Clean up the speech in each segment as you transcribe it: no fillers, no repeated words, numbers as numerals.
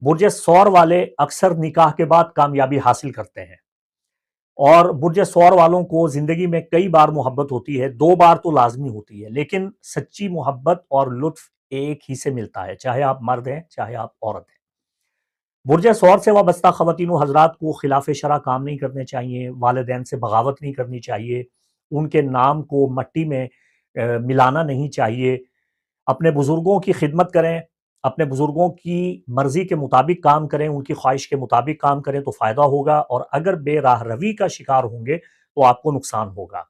برج سور والے اکثر نکاح کے بعد کامیابی حاصل کرتے ہیں، اور برج سور والوں کو زندگی میں کئی بار محبت ہوتی ہے، 2 بار تو لازمی ہوتی ہے، لیکن سچی محبت اور لطف ایک ہی سے ملتا ہے، چاہے آپ مرد ہیں چاہے آپ عورت ہیں۔ برج سور سے وابستہ خواتین و حضرات کو خلاف شرع کام نہیں کرنے چاہیے، والدین سے بغاوت نہیں کرنی چاہیے، ان کے نام کو مٹی میں ملانا نہیں چاہیے، اپنے بزرگوں کی خدمت کریں، اپنے بزرگوں کی مرضی کے مطابق کام کریں، ان کی خواہش کے مطابق کام کریں تو فائدہ ہوگا، اور اگر بے راہ روی کا شکار ہوں گے تو آپ کو نقصان ہوگا۔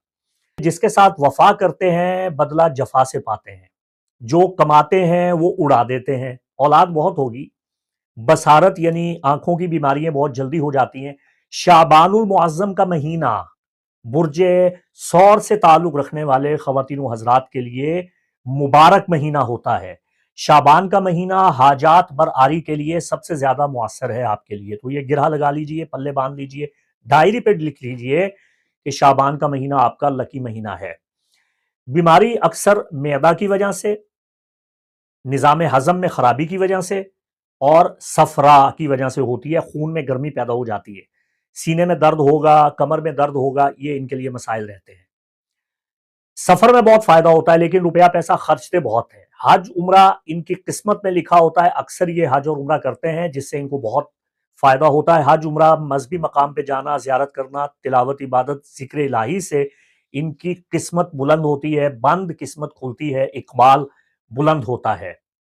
جس کے ساتھ وفا کرتے ہیں بدلہ جفا سے پاتے ہیں، جو کماتے ہیں وہ اڑا دیتے ہیں، اولاد بہت ہوگی، بصارت یعنی آنکھوں کی بیماریاں بہت جلدی ہو جاتی ہیں۔ شعبان المعظم کا مہینہ برج سور سے تعلق رکھنے والے خواتین و حضرات کے لیے مبارک مہینہ ہوتا ہے۔ شعبان کا مہینہ حاجات برآری کے لیے سب سے زیادہ مؤثر ہے آپ کے لیے، تو یہ گرہ لگا لیجئے، پلے باندھ لیجئے، ڈائری پہ لکھ لیجئے کہ شعبان کا مہینہ آپ کا لکی مہینہ ہے۔ بیماری اکثر معدہ کی وجہ سے، نظام ہضم میں خرابی کی وجہ سے اور صفرا کی وجہ سے ہوتی ہے، خون میں گرمی پیدا ہو جاتی ہے، سینے میں درد ہوگا، کمر میں درد ہوگا، یہ ان کے لیے مسائل رہتے ہیں۔ سفر میں بہت فائدہ ہوتا ہے لیکن روپیہ پیسہ خرچتے بہت ہیں۔ حج عمرہ ان کی قسمت میں لکھا ہوتا ہے، اکثر یہ حج اور عمرہ کرتے ہیں جس سے ان کو بہت فائدہ ہوتا ہے۔ حج عمرہ مذہبی مقام پہ جانا، زیارت کرنا، تلاوت، عبادت، ذکر الہی سے ان کی قسمت بلند ہوتی ہے، بند قسمت کھلتی ہے، اقبال بلند ہوتا ہے۔